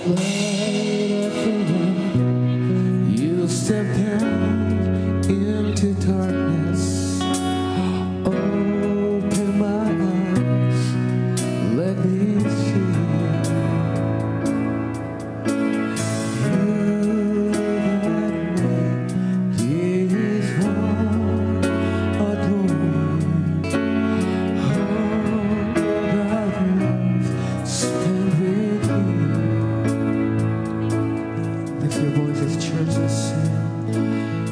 Light up the world, you step down into darkness. Open my eyes, let me see you that made his one adore. All that love spent with you. Lift your voices, church, let's sing.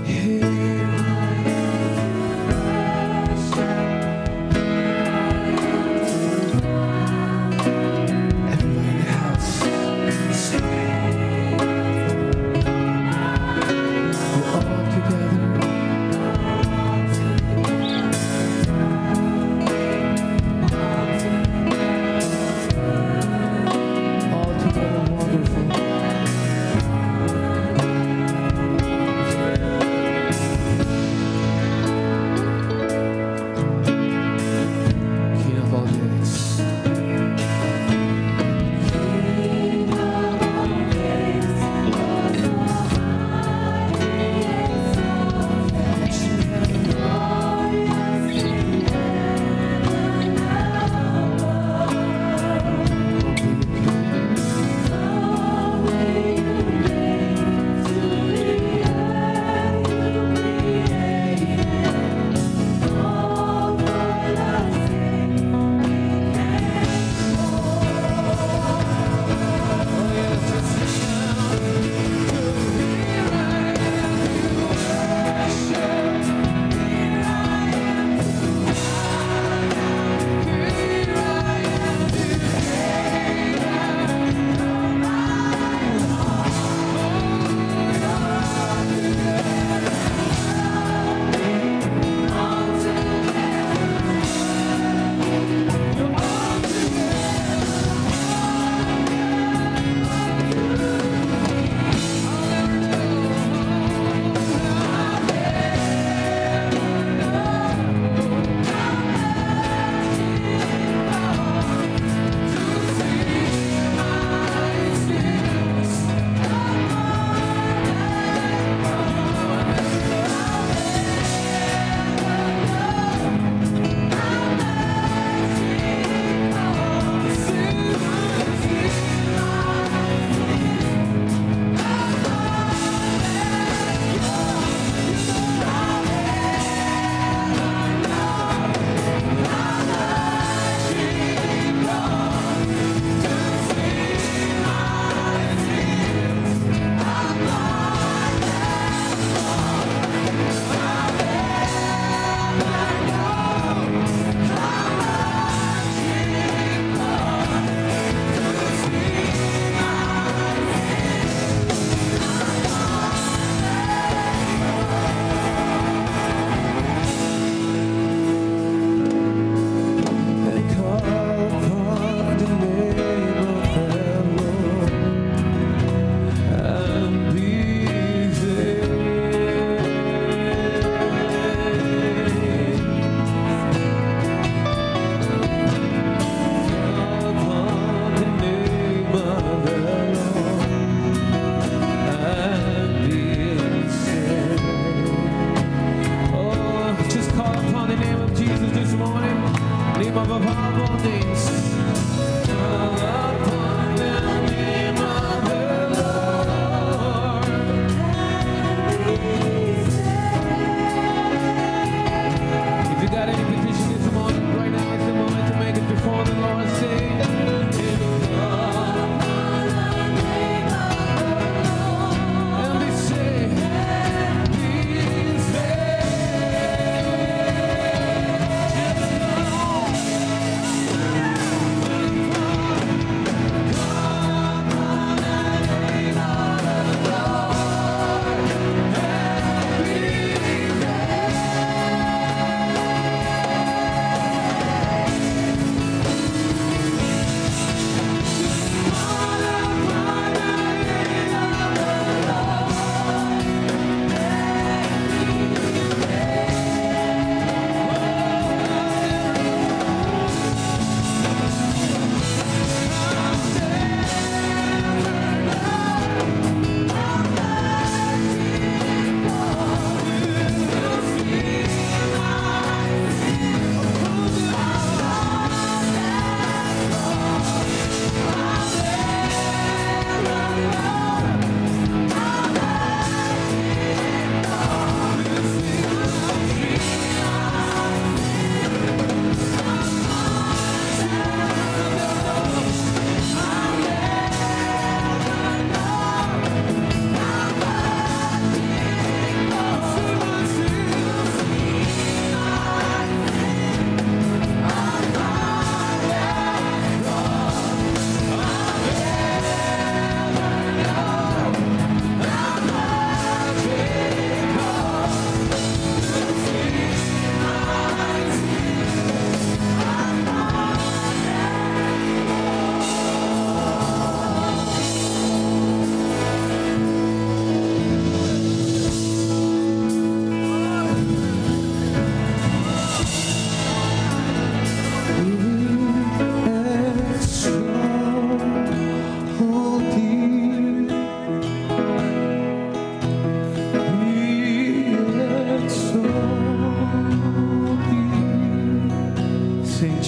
Here I am, everybody in the house, sing. We're all together. All together, wonderful. King of all days.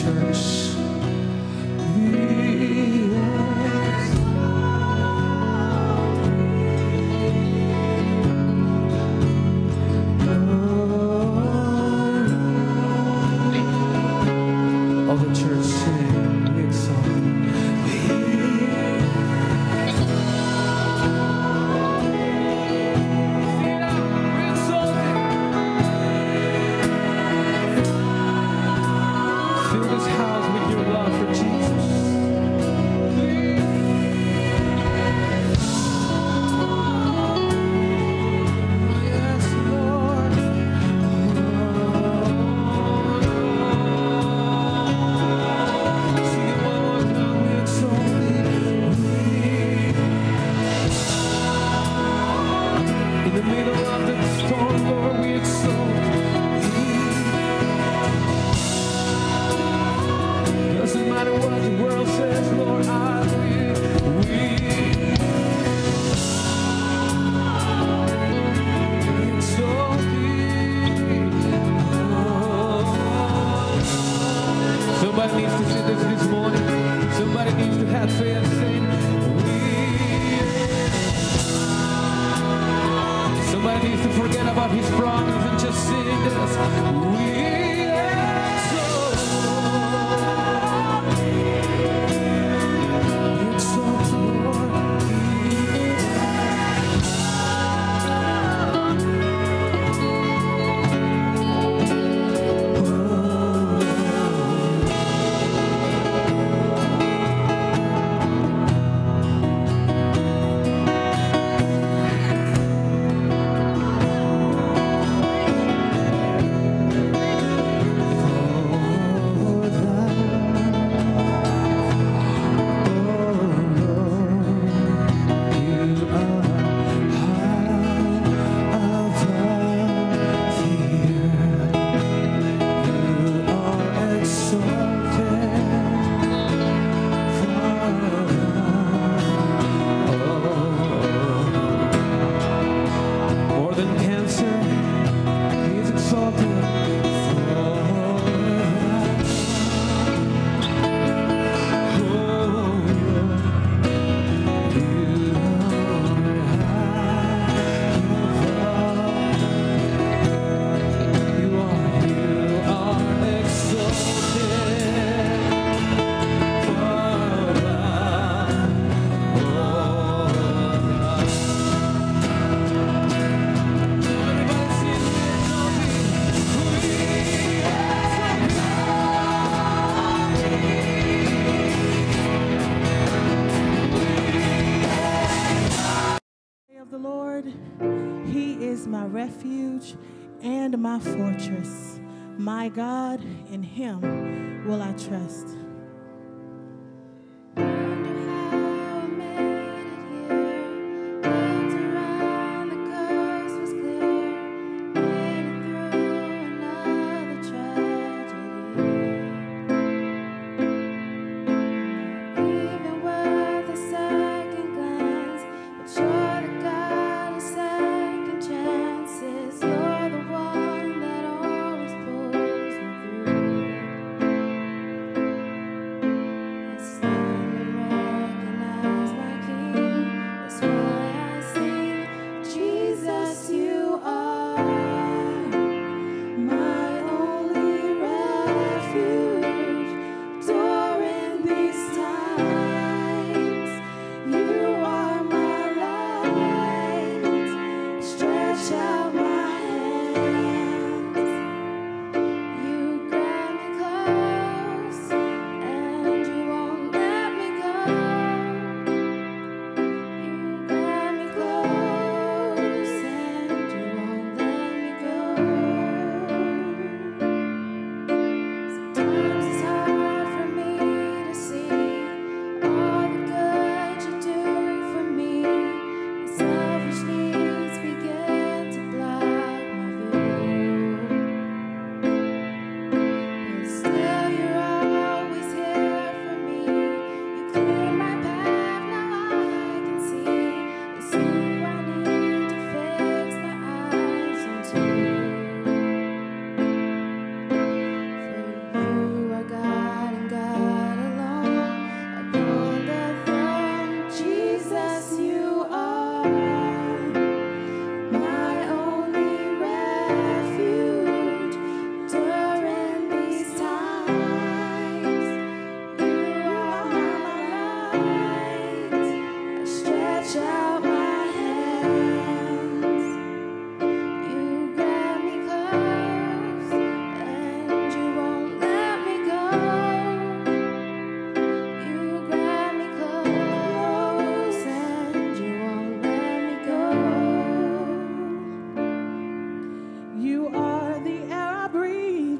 church. All the church sing, we exalt Him. Fill this house with your love for Jesus. Yes, Lord. Sing it one more time, we exalt Thee. In the middle of the storm, Lord, we exalt Thee. Doesn't matter what the world says, Lord, we exalt Thee. Somebody needs to say this morning. Somebody needs to have faith and say, somebody needs to forget about His promise and just sing this. We exalt the Lord. More than cancer, He's exalted. Of the Lord, He is my refuge and my fortress. My God, in Him will I trust.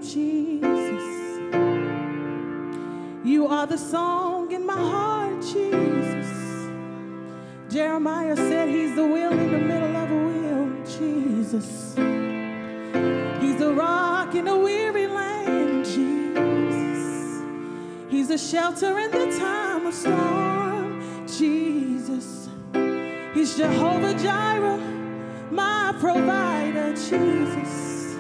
Jesus. You are the song in my heart, Jesus. Jeremiah said he's the wheel in the middle of a wheel, Jesus. He's the rock in a weary land, Jesus. He's a shelter in the time of storm, Jesus. He's Jehovah Jireh, my provider, Jesus.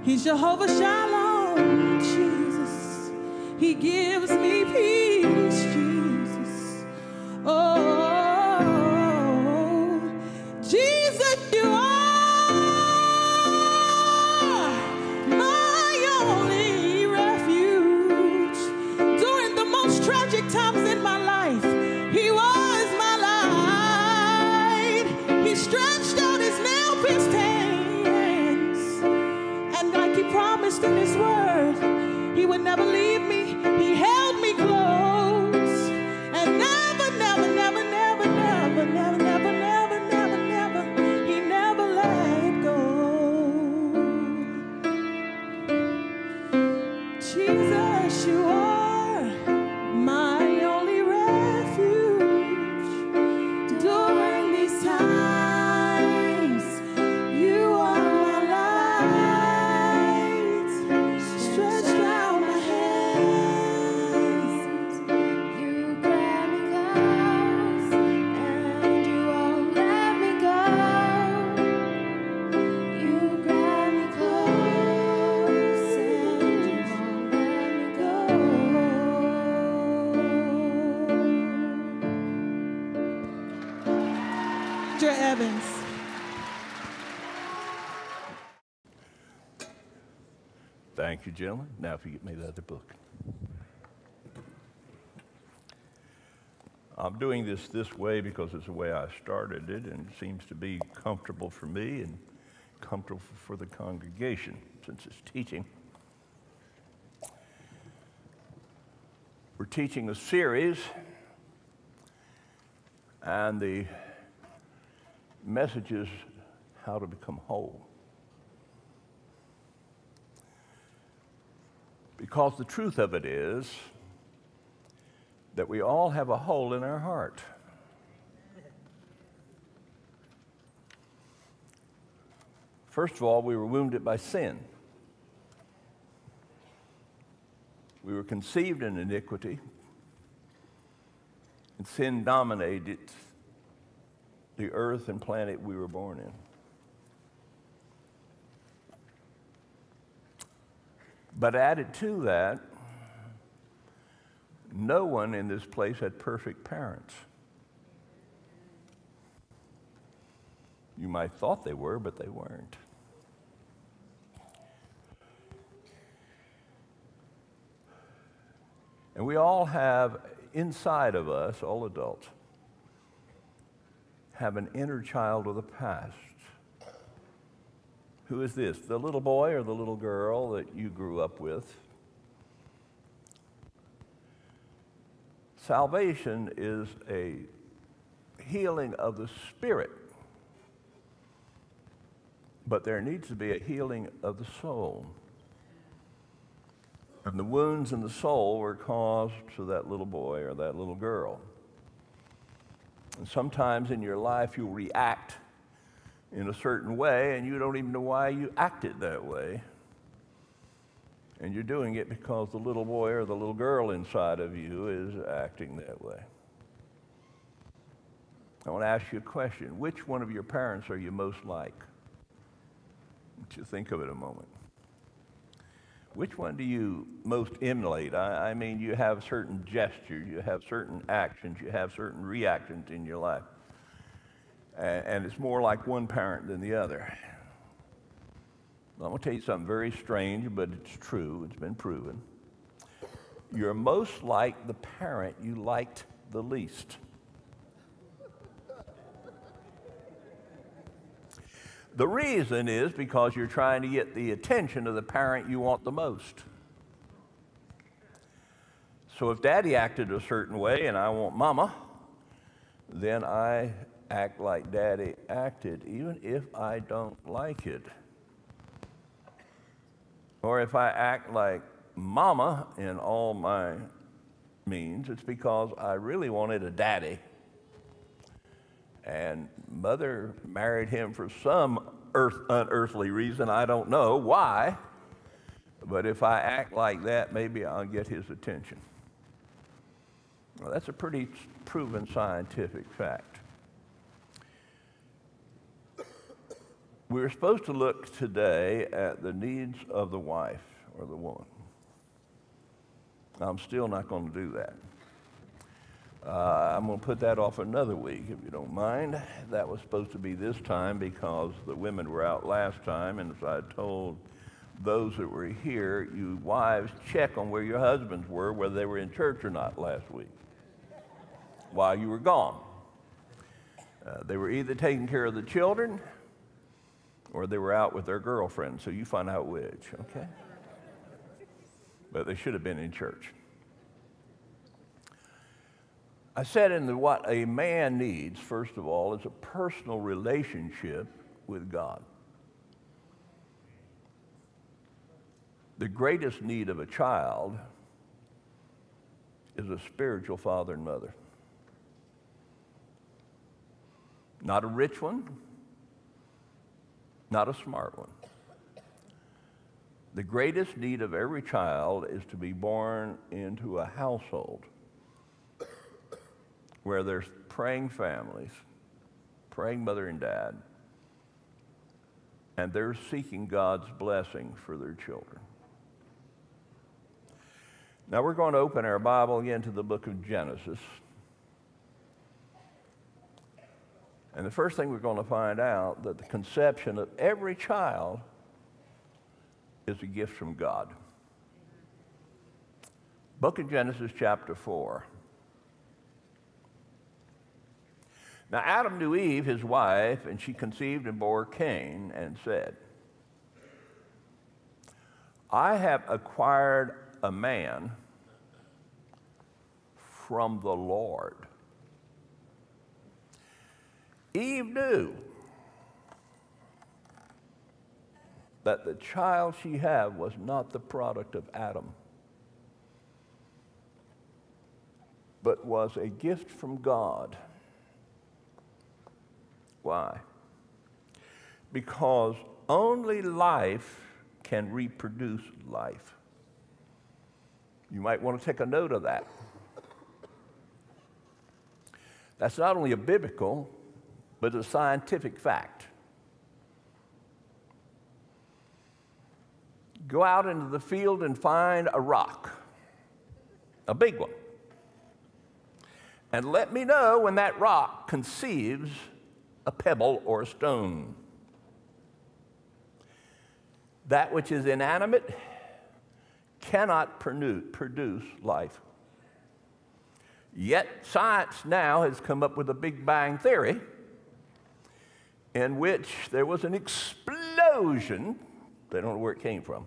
He's Jehovah Shalom, Jesus. He gives me peace, Jesus. Oh, Jesus, you are my only refuge. During the most tragic times in my life, He was my light. He stretched out His nail-pierced hands, and like He promised in His word, He would never leave me. He held me close, and never, never, never, never, never, never, never, never, never, never, He never let go. Jesus, you are my only refuge. During these times, you are my light. Stretched out my hands, You grab me close, and you won't let me go. You grab me close, and you won't let me go. Dear Evans. Thank you, gentlemen. Now if you get me the other book. I'm doing this way because it's the way I started it, and it seems to be comfortable for me and comfortable for the congregation since it's teaching. We're teaching a series, and the message is how to become whole. Because the truth of it is that we all have a hole in our heart. First of all, we were wounded by sin. We were conceived in iniquity, and sin dominated the earth and planet we were born in. But added to that, no one in this place had perfect parents. You might thought they were, but they weren't. And we all have inside of us, all adults, have an inner child of the past. Who is this? The little boy or the little girl that you grew up with? Salvation is a healing of the spirit, but there needs to be a healing of the soul. And the wounds in the soul were caused to that little boy or that little girl. And sometimes in your life you'll react in a certain way, and you don't even know why you acted that way. And you're doing it because the little boy or the little girl inside of you is acting that way. I want to ask you a question. Which one of your parents are you most like? Let you think of it a moment. Which one do you most emulate? I mean, you have certain gestures, you have certain actions, you have certain reactions in your life. And it's more like one parent than the other. I'm going to tell you something very strange, but it's true. It's been proven. You're most like the parent you liked the least. The reason is because you're trying to get the attention of the parent you want the most. So if Daddy acted a certain way and I want Mama, then I act like Daddy acted, even if I don't like it. or if I act like mama in all my means, it's because I really wanted a daddy. And mother married him for some unearthly reason. I don't know why. But if I act like that, maybe I'll get his attention. Well, that's a pretty proven scientific fact. We're supposed to look today at the needs of the wife or the woman. I'm still not going to do that. I'm going to put that off another week, if you don't mind. That was supposed to be this time because the women were out last time, and as I told those that were here, you wives, check on where your husbands were, whether they were in church or not last week while you were gone. They were either taking care of the children or they were out with their girlfriends, so you find out which, okay? But they should have been in church. I said what a man needs, first of all, is a personal relationship with God. The greatest need of a child is a spiritual father and mother. Not a rich one, not a smart one. The greatest need of every child is to be born into a household where there's praying families, praying mother and dad, and they're seeking God's blessing for their children. Now we're going to open our Bible again to the book of Genesis. And the first thing we're going to find out that the conception of every child is a gift from God. Book of Genesis chapter 4. Now Adam knew Eve, his wife, and she conceived and bore Cain and said, I have acquired a man from the Lord. Eve knew that the child she had was not the product of Adam, but was a gift from God. Why? Because only life can reproduce life. You might want to take a note of that. That's not only a biblical, but a scientific fact. Go out into the field and find a rock, a big one, and let me know when that rock conceives a pebble or a stone. That which is inanimate cannot produce life. Yet science now has come up with a Big Bang theory in which there was an explosion, they don't know where it came from,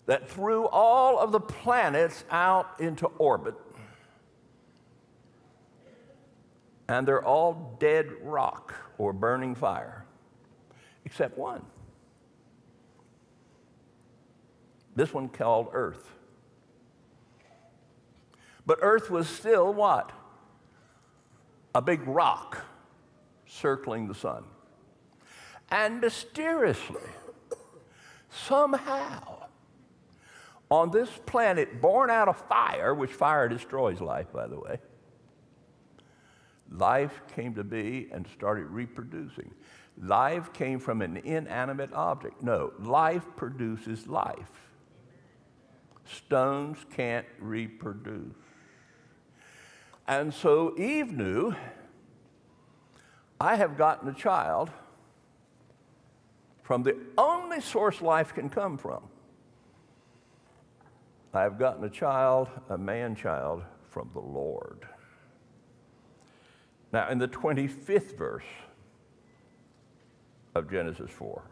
that threw all of the planets out into orbit, and they're all dead rock or burning fire, except one. This one called Earth. But Earth was still what? A big rock circling the sun. And mysteriously, somehow, on this planet born out of fire, which fire destroys life, by the way, life came to be and started reproducing. Life came from an inanimate object. No, life produces life. Stones can't reproduce. And so Eve knew, I have gotten a child from the only source life can come from. I have gotten a child, a man-child, from the Lord. Now, in the 25th verse of Genesis 4,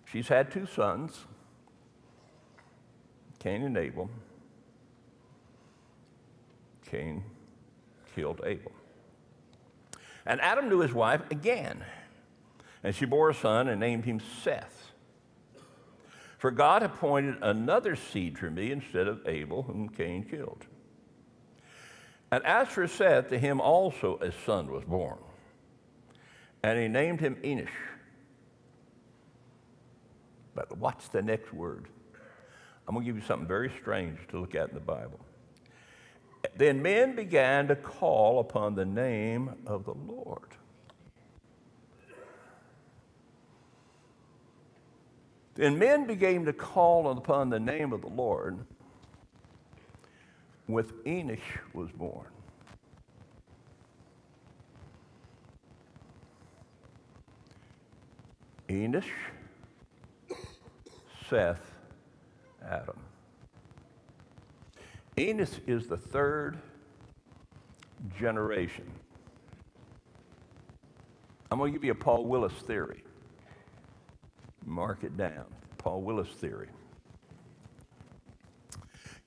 she's had two sons, Cain and Abel. Cain killed Abel. And Adam knew his wife again, And she bore a son and named him Seth. For God appointed another seed for me instead of Abel, whom Cain killed. And as for Seth, to him also a son was born. And he named him Enosh. But watch the next word. I'm going to give you something very strange to look at in the Bible. Then men began to call upon the name of the Lord. Then men began to call upon the name of the Lord, with Enosh was born. Enosh, Seth, Adam. Enosh is the third generation. I'm going to give you a Paul Willis theory. Mark it down. Paul Willis theory.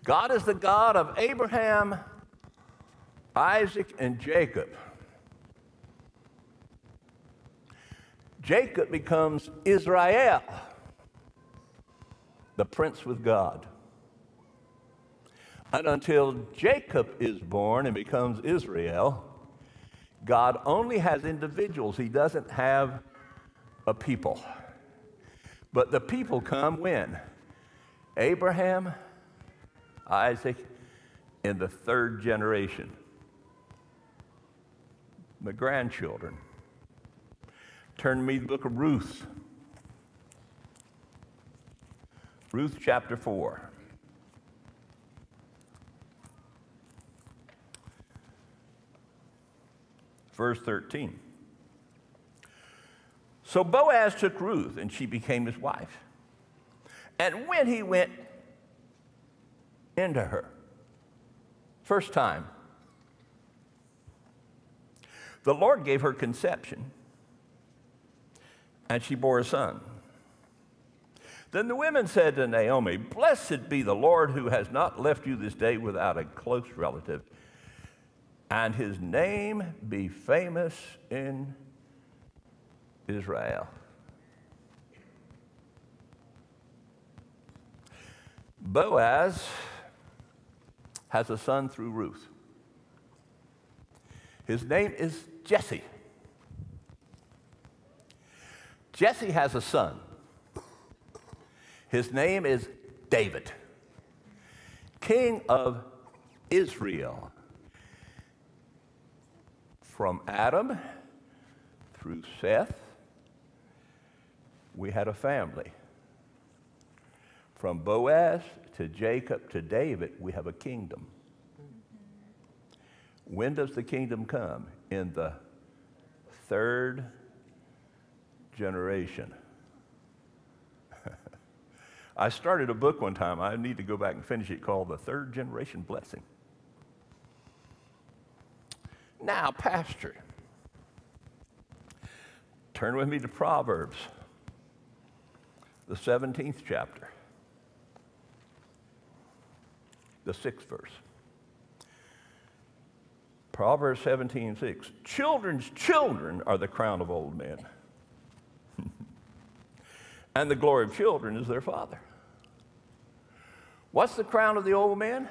God is the God of Abraham, Isaac, and Jacob. Jacob becomes Israel, the prince with God. And until Jacob is born and becomes Israel, God only has individuals. He doesn't have a people. But the people come when? Abraham, Isaac, in the third generation. The grandchildren. Turn to me to the book of Ruth. Ruth chapter 4. Verse 13. So Boaz took Ruth, and she became his wife. And when he went into her, first time, the Lord gave her conception, and she bore a son. Then the women said to Naomi, "Blessed be the Lord who has not left you this day without a close relative, and his name be famous in Israel." Boaz has a son through Ruth. His name is Jesse. Jesse has a son. His name is David, king of Israel. From Adam through Seth, we had a family. From Boaz to Jacob to David, we have a kingdom. When does the kingdom come? In the third generation. I started a book one time. I need to go back and finish it, called The Third Generation Blessing. Now, Pastor, turn with me to Proverbs, the 17th chapter, the 6th verse. Proverbs 17:6. Children's children are the crown of old men, and the glory of children is their father. What's the crown of the old man?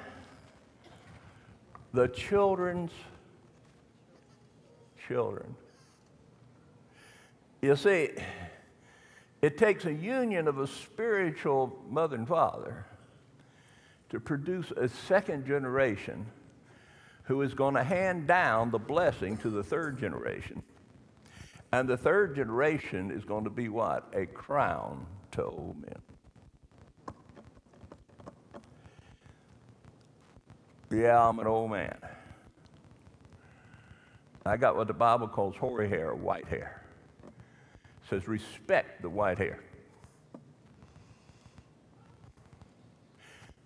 The children's children. You see, it takes a union of a spiritual mother and father to produce a second generation who is going to hand down the blessing to the third generation. And the third generation is going to be what? A crown to old men. Yeah, I'm an old man. I got what the Bible calls hoary hair, or white hair. It says respect the white hair.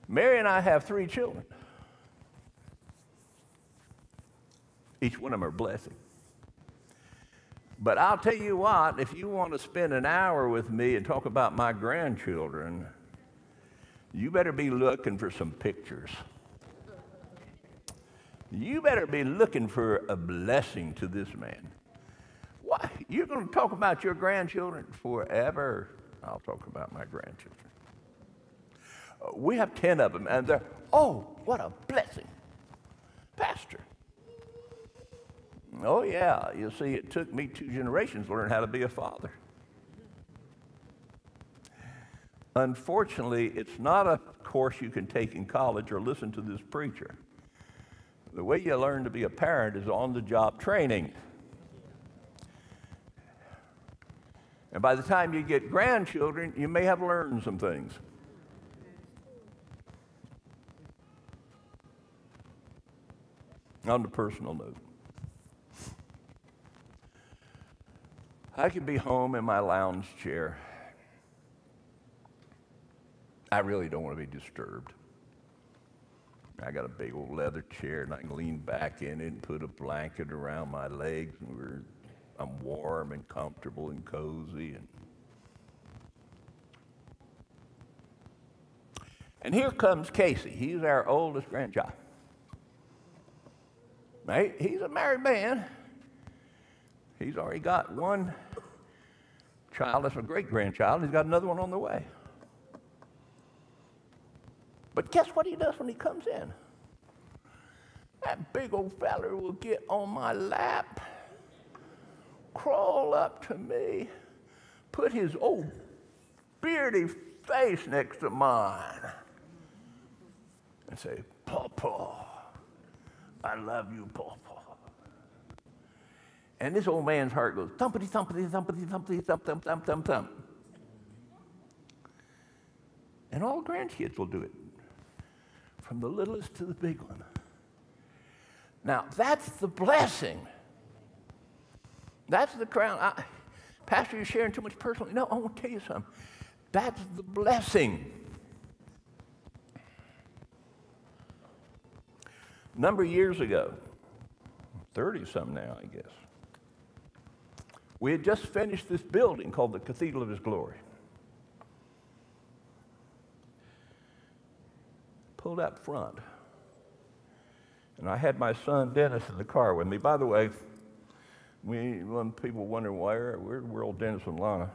Mary and I have 3 children. Each one of them are a blessing. But I'll tell you what, if you want to spend an hour with me and talk about my grandchildren, you better be looking for some pictures. You better be looking for a blessing to this man. Why? You're going to talk about your grandchildren forever. I'll talk about my grandchildren. We have 10 of them, and they're, oh, what a blessing. Pastor. Oh, yeah. You see, it took me 2 generations to learn how to be a father. Unfortunately, it's not a course you can take in college or listen to this preacher. The way you learn to be a parent is on-the-job training. And by the time you get grandchildren, you may have learned some things. On the personal note, I could be home in my lounge chair. I really don't want to be disturbed. I got a big old leather chair, and I can lean back in it and put a blanket around my legs, and I'm warm and comfortable and cozy. And here comes Casey. He's our oldest grandchild. Right? He's a married man. He's already got one child that's a great-grandchild. He's got another one on the way. But guess what he does when he comes in? That big old fella will get on my lap, crawl up to me, put his old beardy face next to mine, and say, Pawpaw, I love you, Pawpaw. And this old man's heart goes, thumpity, thumpity, thumpity, thumpity, thump, thump, thump, thump, thump. And all grandkids will do it, from the littlest to the big one. Now, that's the blessing. That's the crown. Pastor, you're sharing too much personally. No, I want to tell you something. That's the blessing. A number of years ago, 30-something now, I guess, we had just finished this building called the Cathedral of His Glory. Pulled up front. And I had my son Dennis in the car with me. By the way, when people wonder where old Dennis and Lana?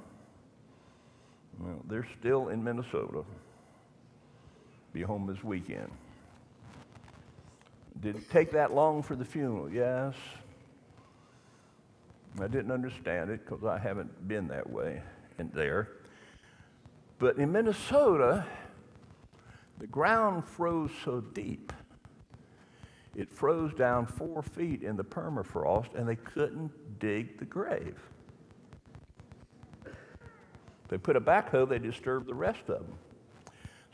Well, they're still in Minnesota. Be home this weekend. Did it take that long for the funeral? Yes. I didn't understand it because I haven't been that way in there. But in Minnesota, the ground froze so deep, it froze down 4 feet in the permafrost, and they couldn't dig the grave. They put a backhoe, they disturbed the rest of them.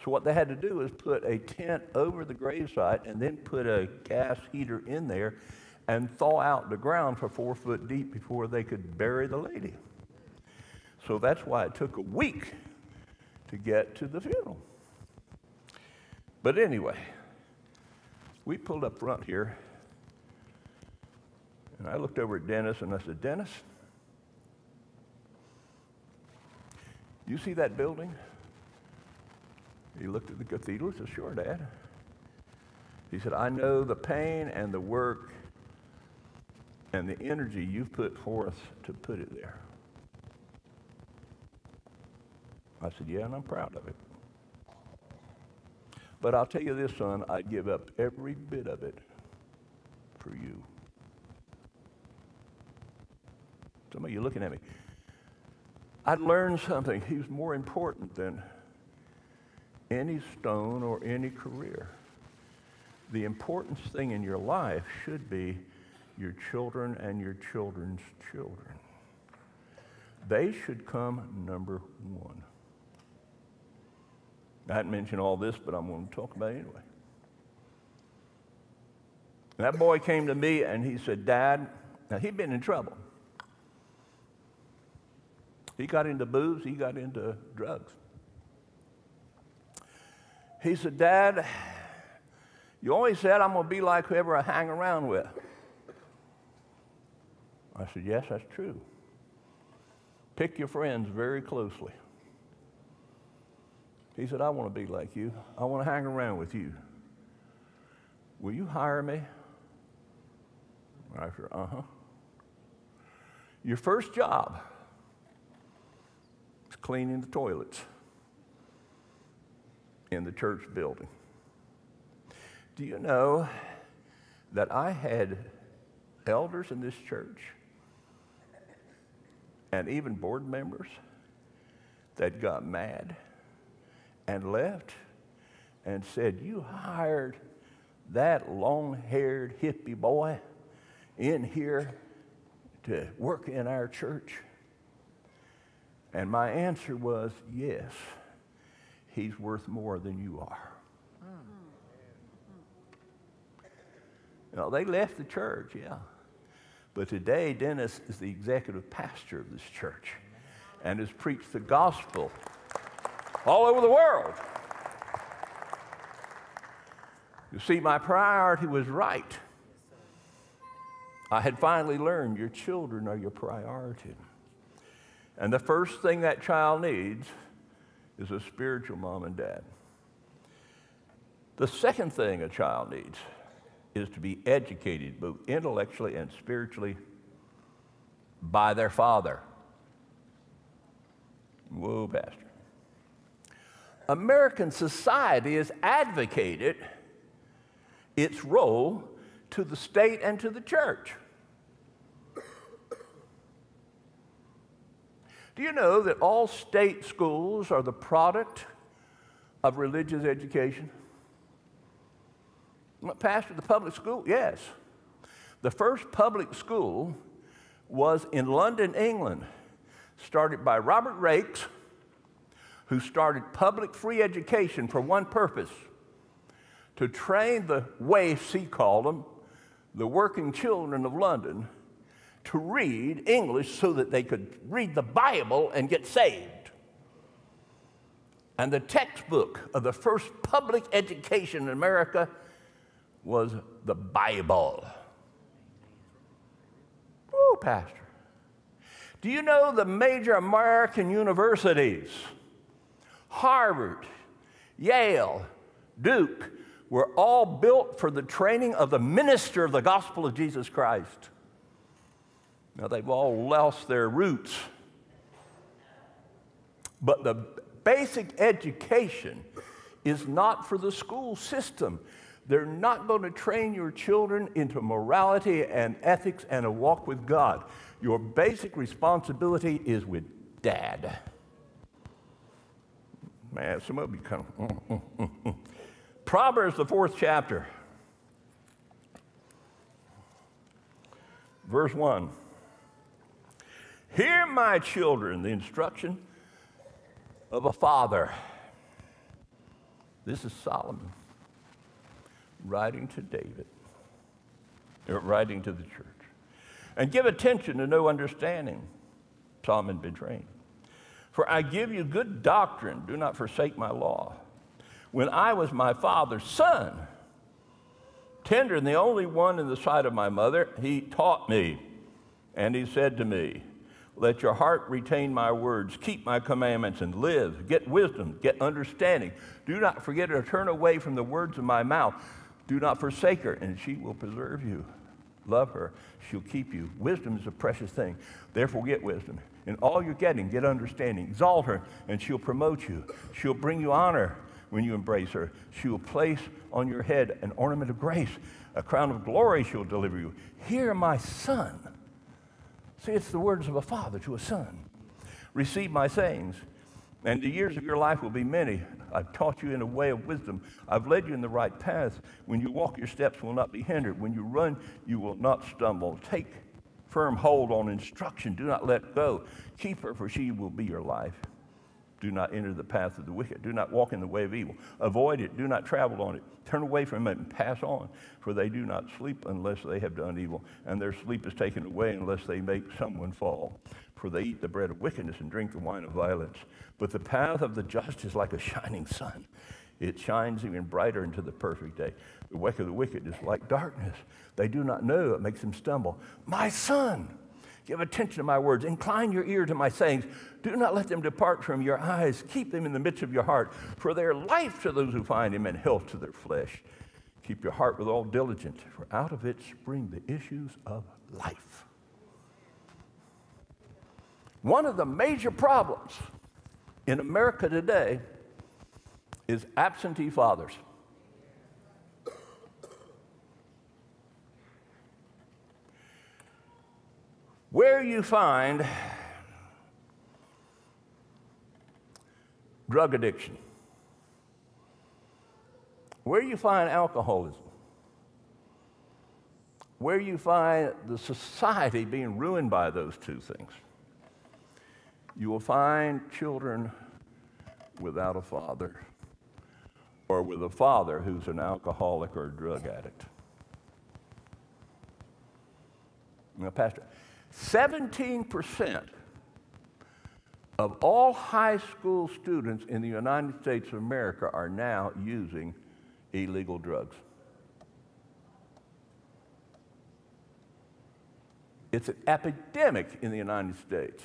So what they had to do was put a tent over the gravesite and then put a gas heater in there and thaw out the ground for 4 foot deep before they could bury the lady. So that's why it took a week to get to the funeral. But anyway, we pulled up front here, and I looked over at Dennis, and I said, Dennis, you see that building? He looked at the cathedral. He said, sure, Dad. He said, I know the pain and the work and the energy you've put forth to put it there. I said, yeah, and I'm proud of it. But I'll tell you this, son, I'd give up every bit of it for you. Some of you looking at me. I'd learned something. He was more important than any stone or any career. The important thing in your life should be your children and your children's children. They should come number one. I hadn't mentioned all this, but I'm going to talk about it anyway. That boy came to me and he said, Dad, now he'd been in trouble. He got into booze, he got into drugs. He said, Dad, you always said I'm going to be like whoever I hang around with. I said, yes, that's true. Pick your friends very closely. He said, I want to be like you. I want to hang around with you. Will you hire me? I said, uh-huh. Your first job is cleaning the toilets in the church building. Do you know that I had elders in this church and even board members that got mad and left and said, "You hired that long-haired hippie boy in here to work in our church?" And my answer was, "Yes, he's worth more than you are." You know, they left the church, yeah. But today, Dennis is the executive pastor of this church and has preached the gospel all over the world. You see, my priority was right. I had finally learned your children are your priority. And the first thing that child needs is a spiritual mom and dad. The second thing a child needs is to be educated both intellectually and spiritually by their father. Whoa, Pastor. American society has advocated its role to the state and to the church. Do you know that all state schools are the product of religious education? Pastor, the public school? Yes. The first public school was in London, England, started by Robert Raikes, who started public free education for one purpose: to train the waifs, he called them, the working children of London, to read English so that they could read the Bible and get saved. And the textbook of the first public education in America was the Bible. Whoa, Pastor. Do you know the major American universities, Harvard, Yale, Duke, were all built for the training of the minister of the gospel of Jesus Christ? Now, they've all lost their roots. But the basic education is not for the school system. They're not going to train your children into morality and ethics and a walk with God. Your basic responsibility is with Dad. Man, some of you kind of... Proverbs, the 4th chapter, verse 1. Hear, my children, the instruction of a father. This is Solomon writing to David, or writing to the church. And give attention to no understanding. Solomon been trained. For I give you good doctrine. Do not forsake my law. When I was my father's son, tender and the only one in the sight of my mother, he taught me. And he said to me, let your heart retain my words, keep my commandments, and live. Get wisdom, get understanding. Do not forget or turn away from the words of my mouth. Do not forsake her, and she will preserve you. Love her, she'll keep you. Wisdom is a precious thing. Therefore, get wisdom. In all you're getting, get understanding. Exalt her, and she'll promote you. She'll bring you honor when you embrace her. She will place on your head an ornament of grace. A crown of glory she'll deliver you. Hear, my son. See, it's the words of a father to a son. Receive my sayings, and the years of your life will be many. I've taught you in a way of wisdom. I've led you in the right path. When you walk, your steps will not be hindered. When you run, you will not stumble. Take firm hold on instruction. Do not let go. Keep her, for she will be your life. Do not enter the path of the wicked. Do not walk in the way of evil. Avoid it. Do not travel on it. Turn away from it and pass on. For they do not sleep unless they have done evil, and their sleep is taken away unless they make someone fall. For they eat the bread of wickedness and drink the wine of violence. But the path of the just is like a shining sun. It shines even brighter into the perfect day. The way of the wicked is like darkness. They do not know. It makes them stumble. My son, give attention to my words. Incline your ear to my sayings. Do not let them depart from your eyes. Keep them in the midst of your heart. For they are life to those who find him and health to their flesh. Keep your heart with all diligence, for out of it spring the issues of life. One of the major problems in America today is absentee fathers. Where you find drug addiction, where you find alcoholism, where you find the society being ruined by those two things, you will find children without a father or with a father who's an alcoholic or a drug addict. Now, Pastor, 17% of all high school students in the United States of America are now using illegal drugs. It's an epidemic in the United States.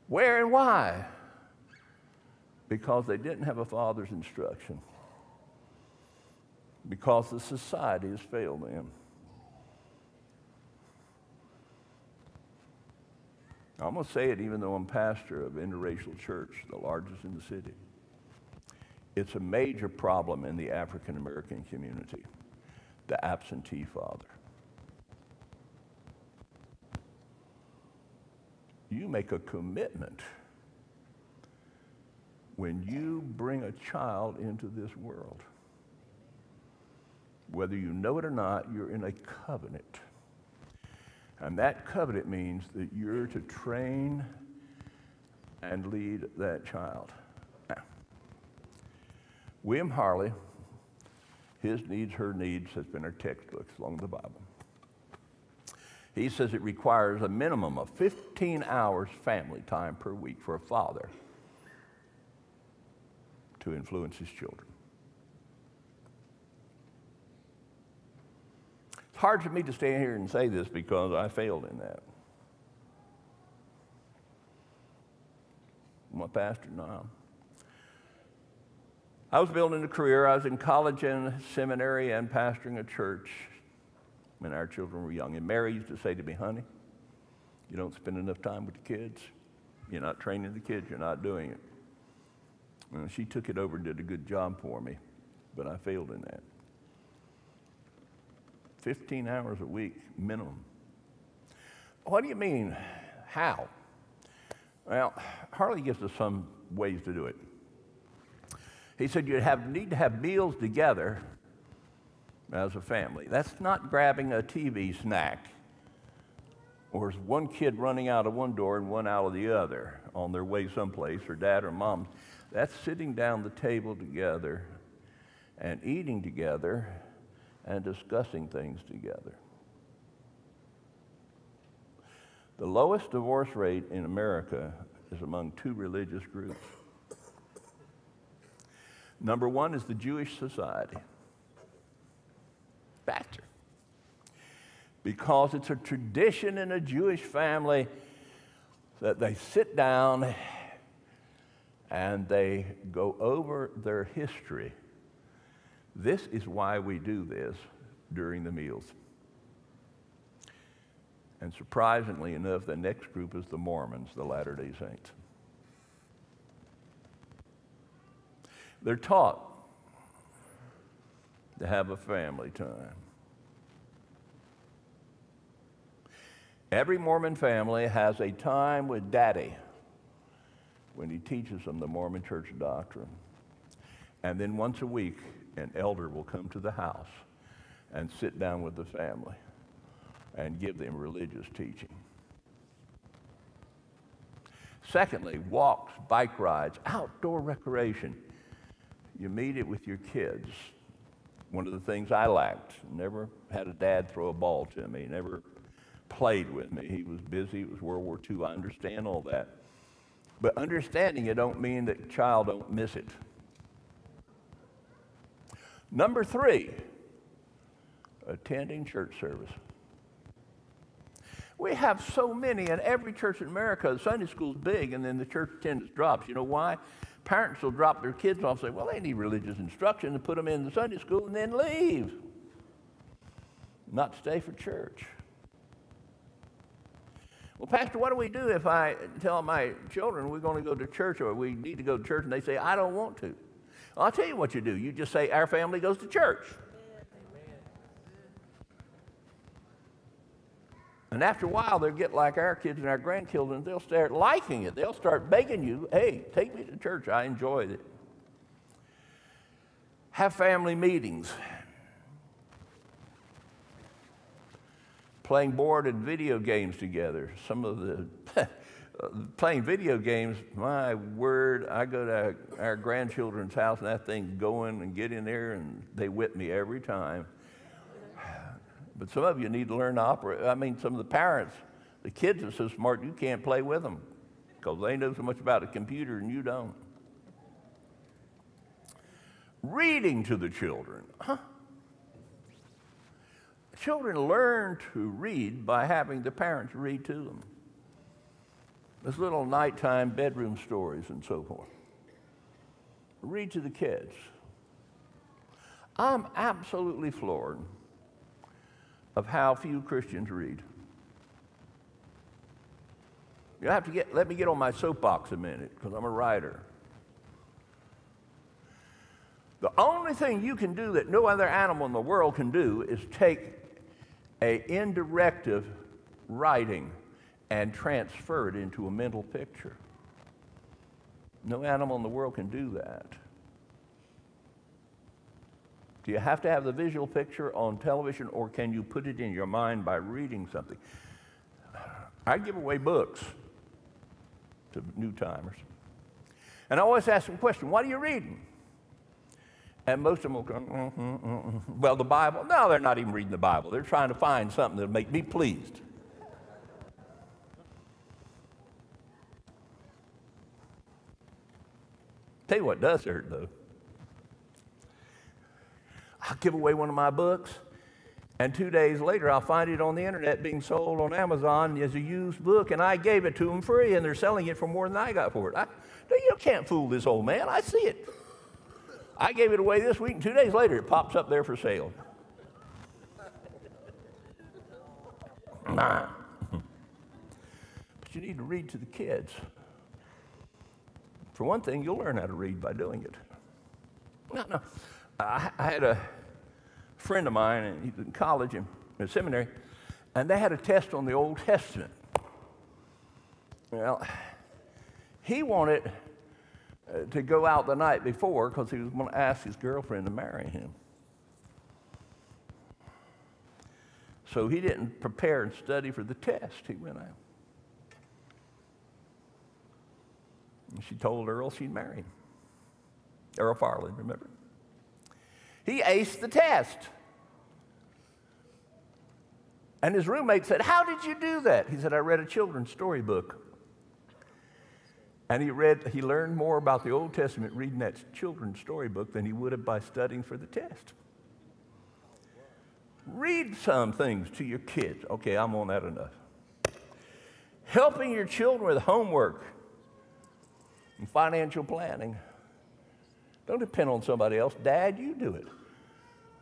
Where and why? Because they didn't have a father's instruction. Because the society has failed them. I'm going to say it even though I'm pastor of an interracial church, the largest in the city. It's a major problem in the African American community, the absentee father. You make a commitment when you bring a child into this world. Whether you know it or not, you're in a covenant. And that covenant means that you're to train and lead that child. Now, William Harley, his needs, her needs, has been our textbooks along the Bible. He says it requires a minimum of 15 hours family time per week for a father to influence his children. It's hard for me to stand here and say this because I failed in that. I'm a pastor now. I was building a career. I was in college and seminary and pastoring a church when our children were young. And Mary used to say to me, honey, you don't spend enough time with the kids. You're not training the kids. You're not doing it. And she took it over and did a good job for me, but I failed in that. 15 hours a week minimum. What do you mean? How? Well, Harley gives us some ways to do it. He said you need to have meals together as a family. That's not grabbing a TV snack or one kid running out of one door and one out of the other on their way someplace, or dad or mom. That's sitting down the table together and eating together and discussing things together. The lowest divorce rate in America is among two religious groups. Number one is the Jewish society. Pastor. Because it's a tradition in a Jewish family that they sit down and they go over their history. This is why we do this during the meals. And surprisingly enough, the next group is the Mormons, the Latter-day Saints. They're taught to have a family time. Every Mormon family has a time with Daddy when he teaches them the Mormon church doctrine. And then once a week, an elder will come to the house and sit down with the family and give them religious teaching. Secondly, walks, bike rides, outdoor recreation. You meet it with your kids. One of the things I lacked, never had a dad throw a ball to me, never played with me. He was busy. It was World War II. I understand all that. But understanding it don't mean that the child don't miss it. Number three, attending church service. We have so many, and every church in America, the Sunday school's big, and then the church attendance drops. You know why? Parents will drop their kids off and say, well, they need religious instruction, and put them in the Sunday school and then leave. Not stay for church. Well, Pastor, what do we do if I tell my children we're going to go to church or we need to go to church and they say, I don't want to? Well, I'll tell you what you do. You just say, our family goes to church. And after a while, they'll get like our kids and our grandchildren. They'll start liking it. They'll start begging you, hey, take me to church. I enjoyed it. Have family meetings. Playing board and video games together. Some of the playing video games, my word, I go to our grandchildren's house and that thing's going and get in there and they whip me every time. But some of you need to learn to operate. I mean, some of the parents, the kids are so smart you can't play with them because they know so much about a computer and you don't. Reading to the children. Children learn to read by having the parents read to them. There's little nighttime bedroom stories and so forth. Read to the kids. I'm absolutely floored of how few Christians read. You have to let me get on my soapbox a minute because I'm a writer. The only thing you can do that no other animal in the world can do is take an indirective writing and transfer it into a mental picture. No animal in the world can do that. Do you have to have the visual picture on television, or can you put it in your mind by reading something? I give away books to new timers. And I always ask them a question, what are you reading? And most of them will go, well, the Bible. No, they're not even reading the Bible. They're trying to find something that'll make me pleased. Tell you what does hurt, though. I'll give away one of my books, and 2 days later, I'll find it on the internet being sold on Amazon as a used book, and I gave it to them free, and they're selling it for more than I got for it. You can't fool this old man. I see it. I gave it away this week, and 2 days later, it pops up there for sale. But you need to read to the kids. For one thing, you'll learn how to read by doing it. No. I had a friend of mine, and he was in college and in seminary, and they had a test on the Old Testament. Well, he wanted to go out the night before because he was going to ask his girlfriend to marry him. So he didn't prepare and study for the test. He went out. And she told Earl she'd marry him. Earl Farley, remember? He aced the test. And his roommate said, how did you do that? He said, I read a children's storybook. And he learned more about the Old Testament reading that children's storybook than he would have by studying for the test. Read some things to your kids. Okay, I'm on that enough. Helping your children with homework and financial planning. Don't depend on somebody else. Dad, you do it.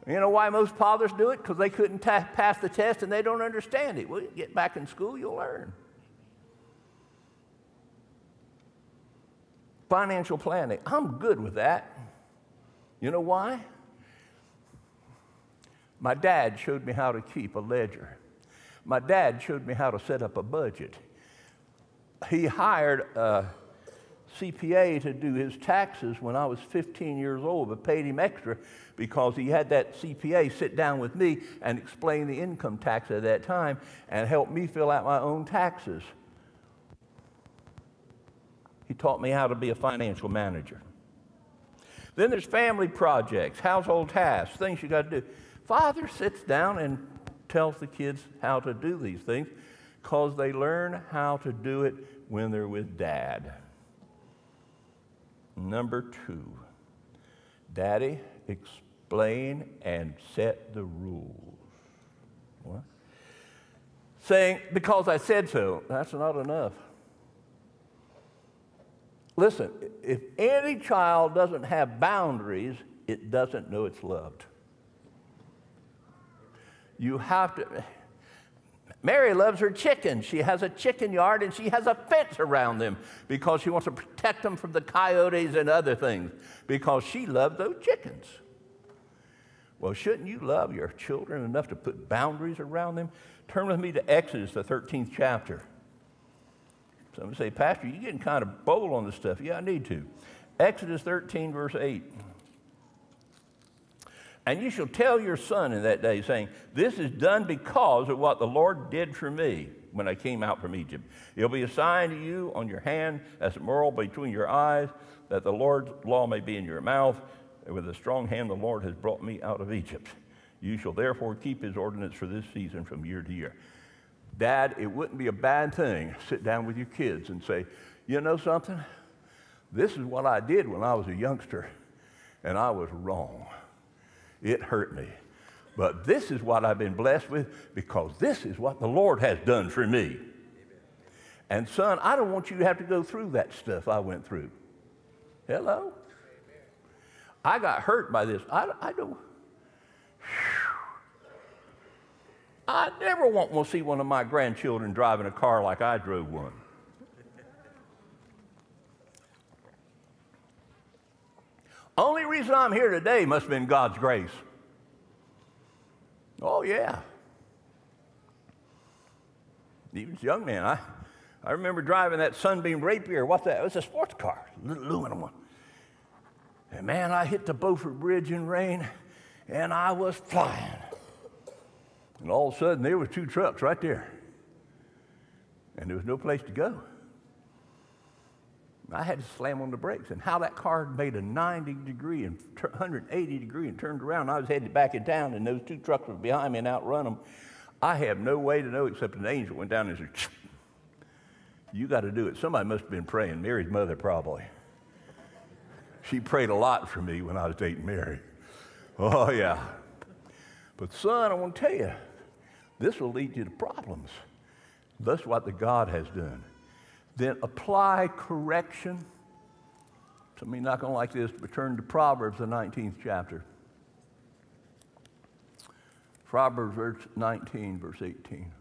You know why most fathers do it? Because they couldn't pass the test and they don't understand it. Well, you get back in school, you'll learn. Financial planning. I'm good with that. You know why? My dad showed me how to keep a ledger. My dad showed me how to set up a budget. He hired a CPA to do his taxes when I was 15 years old, but paid him extra because he had that CPA sit down with me and explain the income tax at that time and help me fill out my own taxes. He taught me how to be a financial manager. Then there's family projects, household tasks, things you got to do. Father sits down and tells the kids how to do these things because they learn how to do it when they're with Dad. Number 2, Daddy, explain and set the rules. What? Saying, because I said so, that's not enough. Listen, if any child doesn't have boundaries, it doesn't know it's loved. You have to, Mary loves her chickens. She has a chicken yard and she has a fence around them because she wants to protect them from the coyotes and other things because she loves those chickens. Well, shouldn't you love your children enough to put boundaries around them? Turn with me to Exodus, the 13th chapter. Some say, Pastor, you're getting kind of bold on this stuff. Yeah, I need to. Exodus 13, verse 8. And you shall tell your son in that day, saying, this is done because of what the Lord did for me when I came out from Egypt. It'll be a sign to you on your hand as a memorial between your eyes, that the Lord's law may be in your mouth. And with a strong hand the Lord has brought me out of Egypt. You shall therefore keep his ordinance for this season from year to year. Dad, it wouldn't be a bad thing to sit down with your kids and say, you know something? This is what I did when I was a youngster, and I was wrong. It hurt me. But this is what I've been blessed with because this is what the Lord has done for me. Amen. And son, I don't want you to have to go through that stuff I went through. Hello? Amen. I got hurt by this. I don't. I never want to see one of my grandchildren driving a car like I drove one. Only reason I'm here today must have been God's grace. Oh, yeah. Even as a young man, I remember driving that Sunbeam Rapier. What's that? It was a sports car, a little aluminum one. And man, I hit the Beaufort Bridge in rain, and I was flying. And all of a sudden, there were two trucks right there. And there was no place to go. I had to slam on the brakes. And how that car made a 90 degree and 180 degree and turned around, I was headed back in town, and those two trucks were behind me and outrun them. I have no way to know except an angel went down and said, you got to do it. Somebody must have been praying. Mary's mother probably. She prayed a lot for me when I was dating Mary. Oh, yeah. But son, I want to tell you, this will lead you to problems. That's what the God has done. Then apply correction. Some of you not going to like this, but turn to Proverbs, the 19th chapter. Proverbs verse 19, verse 18.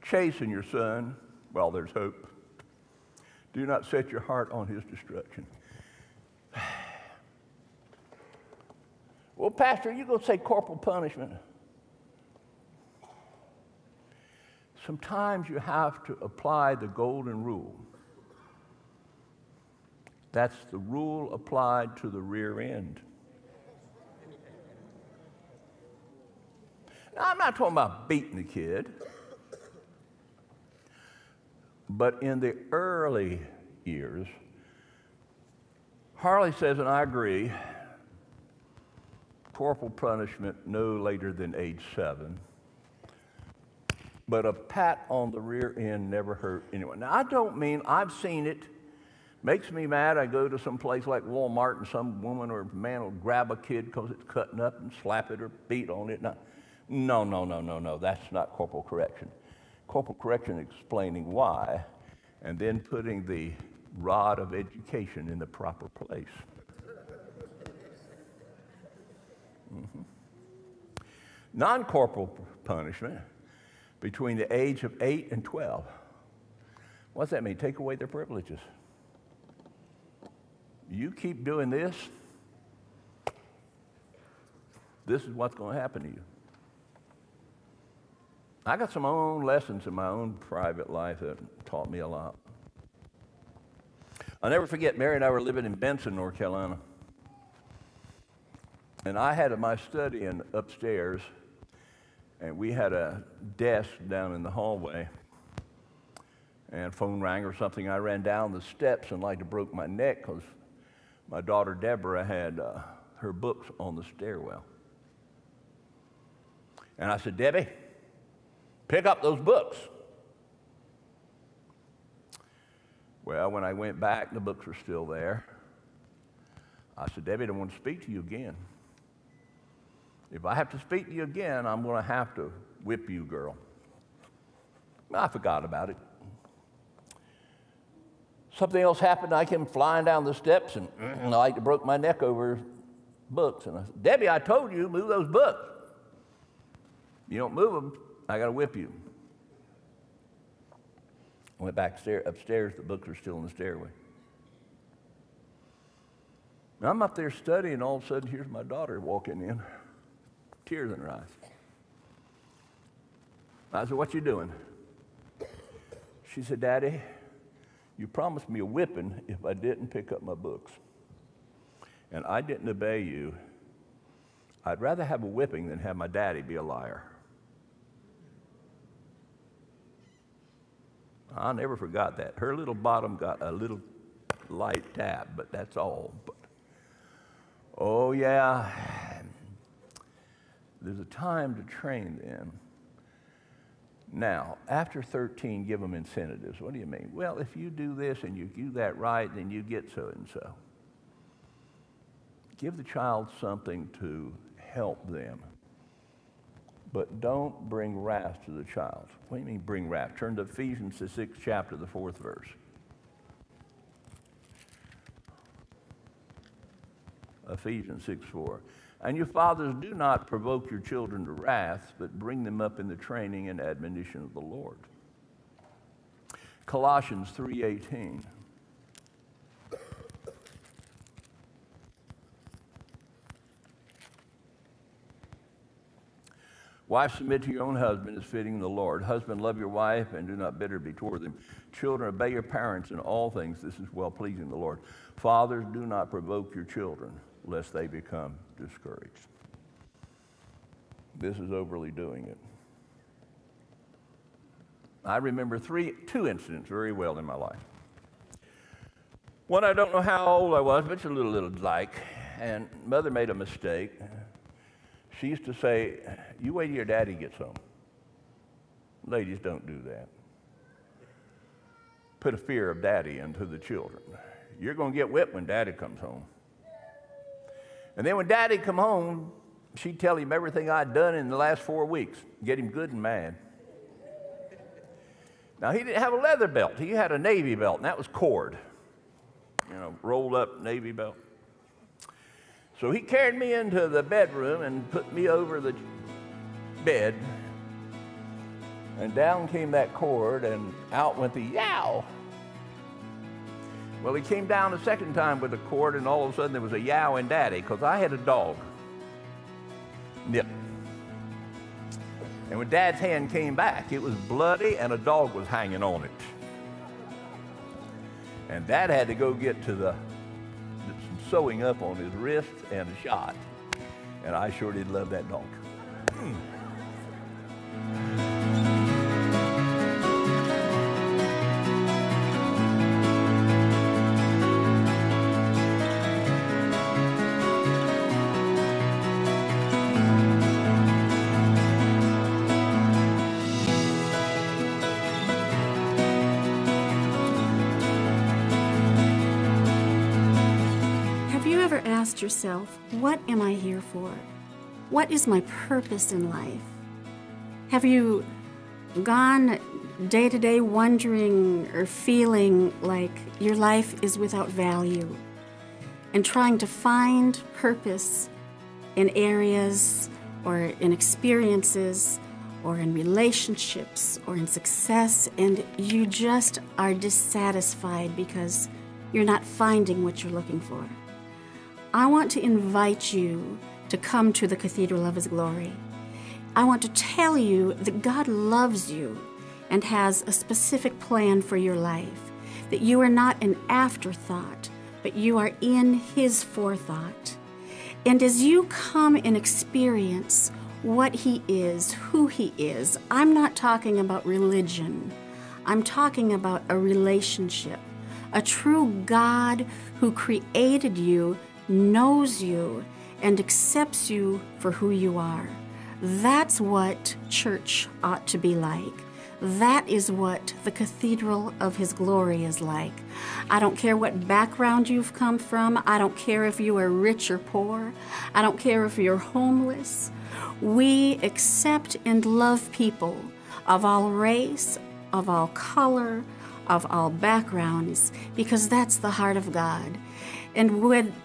Chasten your son while there's hope. Do not set your heart on his destruction. Well, Pastor, you're going to say corporal punishment. Sometimes you have to apply the golden rule. That's the rule applied to the rear end. Now, I'm not talking about beating the kid, but in the early years, Harley says, and I agree, corporal punishment no later than age 7. But a pat on the rear end never hurt anyone. Now, I don't mean, I've seen it. Makes me mad. I go to some place like Walmart and some woman or man will grab a kid because it's cutting up and slap it or beat on it. No. That's not corporal correction. Corporal correction is explaining why and then putting the rod of education in the proper place. Mm-hmm. Non-corporal punishment between the age of 8 and 12. What's that mean? Take away their privileges. You keep doing this, this is what's going to happen to you. I got some own lessons in my own private life that taught me a lot. I'll never forget, Mary and I were living in Benson, North Carolina. And I had my study upstairs, and we had a desk down in the hallway. And phone rang or something. I ran down the steps and like to broke my neck because my daughter Deborah had her books on the stairwell. And I said, Debbie, pick up those books. Well, when I went back, the books were still there. I said, Debbie, I don't want to speak to you again. If I have to speak to you again, I'm going to have to whip you, girl. I forgot about it. Something else happened. I came flying down the steps, and I broke my neck over books. And I said, Debbie, I told you, move those books. You don't move them, I got to whip you. I went back upstairs, the books were still in the stairway. And I'm up there studying, and all of a sudden, here's my daughter walking in, tears in her eyes. I said, what you doing? She said, Daddy, you promised me a whipping if I didn't pick up my books. And I didn't obey you. I'd rather have a whipping than have my daddy be a liar. I never forgot that. Her little bottom got a little light tap, but that's all. But, oh, yeah, there's a time to train them. Now, after 13, give them incentives. What do you mean? Well, if you do this and you do that right, then you get so and so. Give the child something to help them. But don't bring wrath to the child. What do you mean bring wrath? Turn to Ephesians, the 6th chapter, the 4th verse. Ephesians 6:4. And you fathers, do not provoke your children to wrath, but bring them up in the training and admonition of the Lord. Colossians 3:18. Wives, submit to your own husband as fitting the Lord. Husband, love your wife and do not bitter be toward them. Children, obey your parents in all things. This is well-pleasing the Lord. Fathers, do not provoke your children, lest they become discouraged. This is overly doing it. I remember two incidents very well in my life. One, I don't know how old I was, but it's a little like, and mother made a mistake. She used to say, you wait till your daddy gets home. Ladies, don't do that. Put a fear of daddy into the children. You're going to get whipped when daddy comes home. And then when daddy come home, she'd tell him everything I'd done in the last 4 weeks, get him good and mad. Now, he didn't have a leather belt. He had a Navy belt, and that was cord. You know, rolled up Navy belt. So he carried me into the bedroom and put me over the bed. And down came that cord, and out went the yow. Well, he came down a second time with the cord, and all of a sudden there was a yow in daddy, because I had a dog. Nip. And when Dad's hand came back, it was bloody, and a dog was hanging on it. And Dad had to go get to some sewing up on his wrist and a shot. And I sure did love that dog. Ask yourself, what am I here for? What is my purpose in life? Have you gone day to day wondering or feeling like your life is without value and trying to find purpose in areas or in experiences or in relationships or in success, and you just are dissatisfied because you're not finding what you're looking for? I want to invite you to come to the Cathedral of His Glory. I want to tell you that God loves you and has a specific plan for your life, that you are not an afterthought, but you are in His forethought. And as you come and experience what He is, who He is, I'm not talking about religion. I'm talking about a relationship. A true God who created you, knows you, and accepts you for who you are. That's what church ought to be like. That is what the Cathedral of His Glory is like. I don't care what background you've come from. I don't care if you are rich or poor. I don't care if you're homeless. We accept and love people of all race, of all color, of all backgrounds, because that's the heart of God. And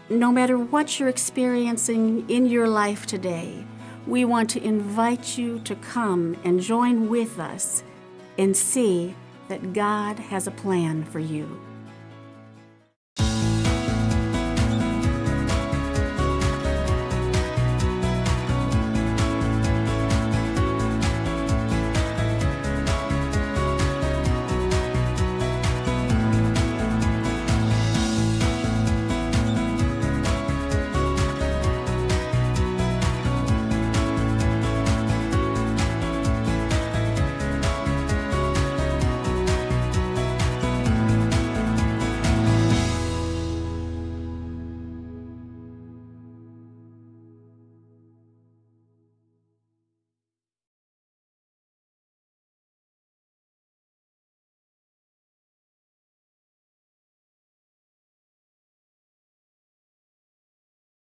no matter what you're experiencing in your life today, we want to invite you to come and join with us and see that God has a plan for you.